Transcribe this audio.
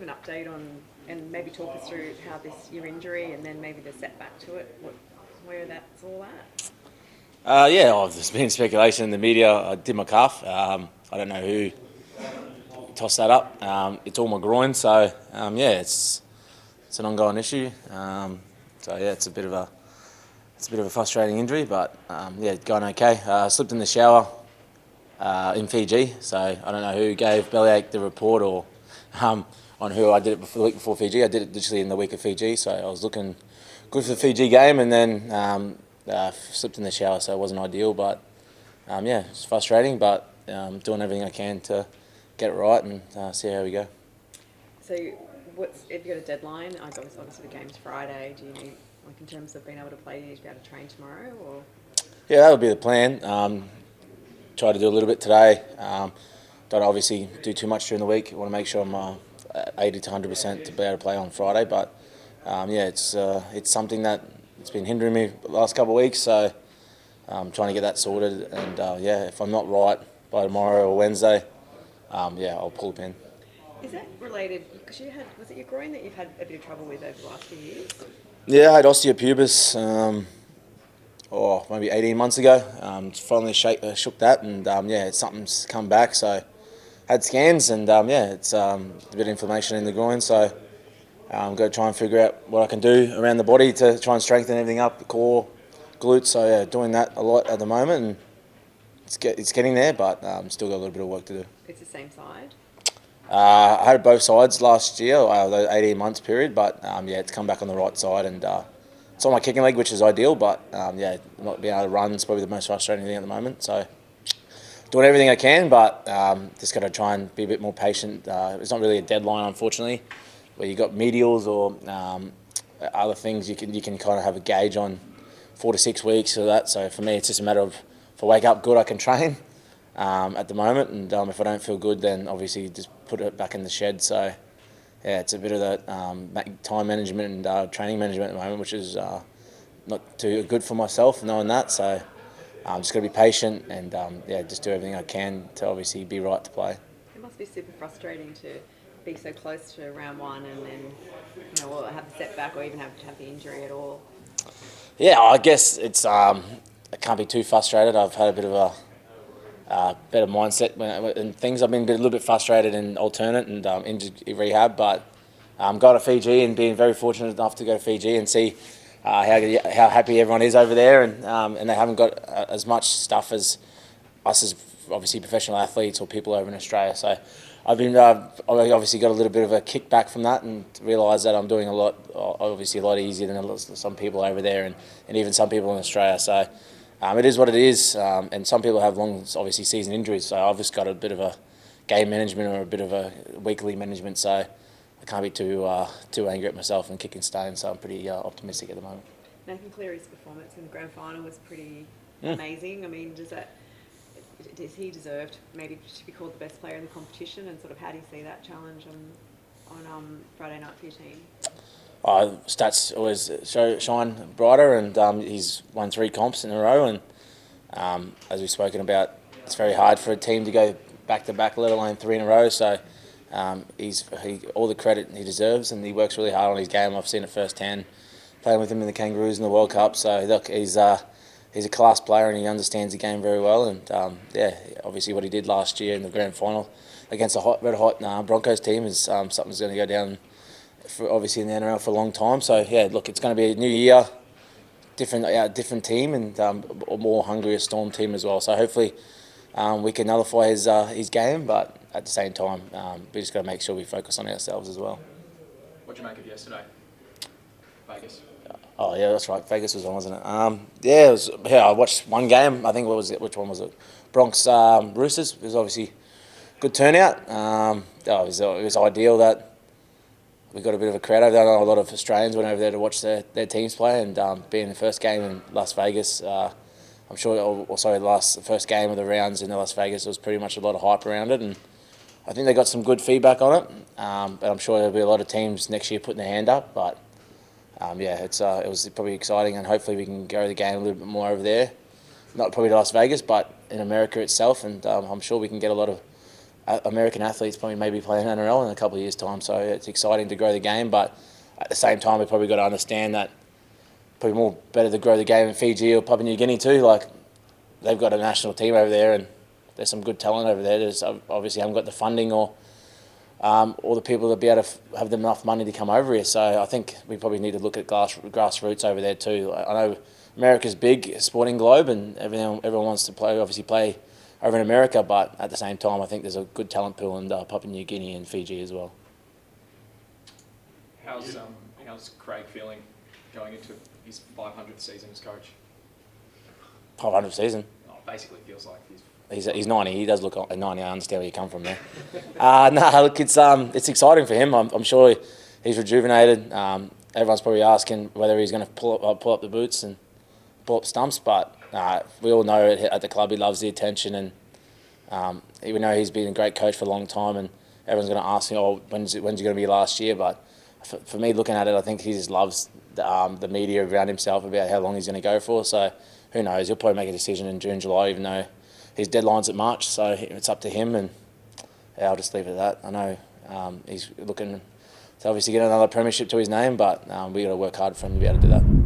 an update on, and maybe talk us through how your injury and then maybe the setback to it, where that's all at? There's been speculation in the media. I did my calf. I don't know who tossed that up. It's all my groin, so it's an ongoing issue. It's a bit of a frustrating injury, but going okay. I slipped in the shower in Fiji, so I don't know who gave Bellyache the report or on who I did it the week before Fiji. I did it literally in the week of Fiji, so I was looking good for the Fiji game, and then slipped in the shower, so it wasn't ideal. But it's frustrating, but doing everything I can to get it right and see how we go. So, if you got a deadline? Obviously the game's Friday. Do you need, in terms of being able to play, do you need to be able to train tomorrow, or? Yeah, that would be the plan. Try to do a little bit today. Don't obviously do too much during the week. I want to make sure I'm 80 to 100% to be able to play on Friday. But it's something that it's been hindering me the last couple of weeks. So I'm trying to get that sorted. And if I'm not right by tomorrow or Wednesday, I'll pull a pin. Is that related? Because was it your groin that you've had a bit of trouble with over the last few years? Yeah, I had osteopubis. Maybe 18 months ago. Finally shook that, and something's come back. So had scans, and it's a bit of inflammation in the groin. So I'm going to try and figure out what I can do around the body to try and strengthen everything up, the core, glutes. So doing that a lot at the moment, and it's getting there, but still got a little bit of work to do. It's the same side? I had both sides last year, the 18 months period, but it's come back on the right side, and it's on my kicking leg, which is ideal, but not being able to run is probably the most frustrating thing at the moment. So doing everything I can, but just got to try and be a bit more patient. It's not really a deadline, unfortunately, where you got medials or other things you can kind of have a gauge on 4 to 6 weeks or that. So for me, it's just a matter of if I wake up good, I can train at the moment, and if I don't feel good, then obviously just put it back in the shed. So it's a bit of that time management and training management at the moment, which is not too good for myself, knowing that. So I'm just going to be patient and just do everything I can to obviously be right to play. It must be super frustrating to be so close to round one and then have a setback or even have to have the injury at all. Yeah, I guess it's I can't be too frustrated. I've had a bit of a better mindset and things. I've been a little bit frustrated in alternate and injured rehab, but going to Fiji and being very fortunate enough to go to Fiji and see how happy everyone is over there, and they haven't got as much stuff as us as obviously professional athletes or people over in Australia. So I've obviously got a little bit of a kickback from that and realised that I'm doing a lot easier than some people over there and even some people in Australia. So it is what it is, and some people have long, obviously, season injuries. So I've just got a bit of a game management or a bit of a weekly management. So I can't be too angry at myself and kicking stones. So I'm pretty optimistic at the moment. Nathan Cleary's performance in the grand final was pretty amazing. I mean, does he deserve maybe to be called the best player in the competition? And sort of how do you see that challenge on Friday night for your team? Stats always shine brighter, and he's won 3 comps in a row. And as we've spoken about, it's very hard for a team to go back to back, let alone 3 in a row. So all the credit he deserves, and he works really hard on his game. I've seen it firsthand, playing with him in the Kangaroos in the World Cup. So look, he's a class player and he understands the game very well. And obviously what he did last year in the grand final against a red hot Broncos team is something that's going to go down obviously in the NRL for a long time. So look, it's going to be a new year, different team, and a more hungrier Storm team as well. So hopefully we can nullify his game, but at the same time we just got to make sure we focus on ourselves as well. What did you make of yesterday, Vegas? Oh yeah, that's right. Vegas was on, wasn't it? I watched one game. I think which one was it? Bronx Roosters. It was obviously good turnout. It was ideal that we got a bit of a crowd over there. I know a lot of Australians went over there to watch their teams play, and being the first game in Las Vegas, I'm sure also the first game of the rounds in Las Vegas, there was pretty much a lot of hype around it, and I think they got some good feedback on it. But I'm sure there'll be a lot of teams next year putting their hand up. But it was probably exciting, and hopefully we can grow the game a little bit more over there. Not probably Las Vegas, but in America itself, and I'm sure we can get a lot of American athletes probably maybe playing NRL in a couple of years' time. So it's exciting to grow the game, but at the same time, we've probably got to understand that probably more better to grow the game in Fiji or Papua New Guinea too. Like, they've got a national team over there, and there's some good talent over there. There's obviously haven't got the funding or the people to be able to have enough money to come over here. So I think we probably need to look at grassroots over there too. I know America's big sporting globe, and everyone wants to play over in America, but at the same time, I think there's a good talent pool in Papua New Guinea and Fiji as well. How's Craig feeling going into his 500th season as coach? 500th season. Oh, basically feels like He's 90. He does look like 90. I understand where you come from there. No, look, it's exciting for him. I'm sure he's rejuvenated. Everyone's probably asking whether he's going to pull up the boots and pull up stumps, but we all know at the club he loves the attention, and even though he's been a great coach for a long time, and everyone's going to ask him, when's it going to be last year? But for me, looking at it, I think he just loves the media around himself about how long he's going to go for. So who knows? He'll probably make a decision in June, July, even though his deadline's at March. So it's up to him, and I'll just leave it at that. I know he's looking to obviously get another premiership to his name, but we got to work hard for him to be able to do that.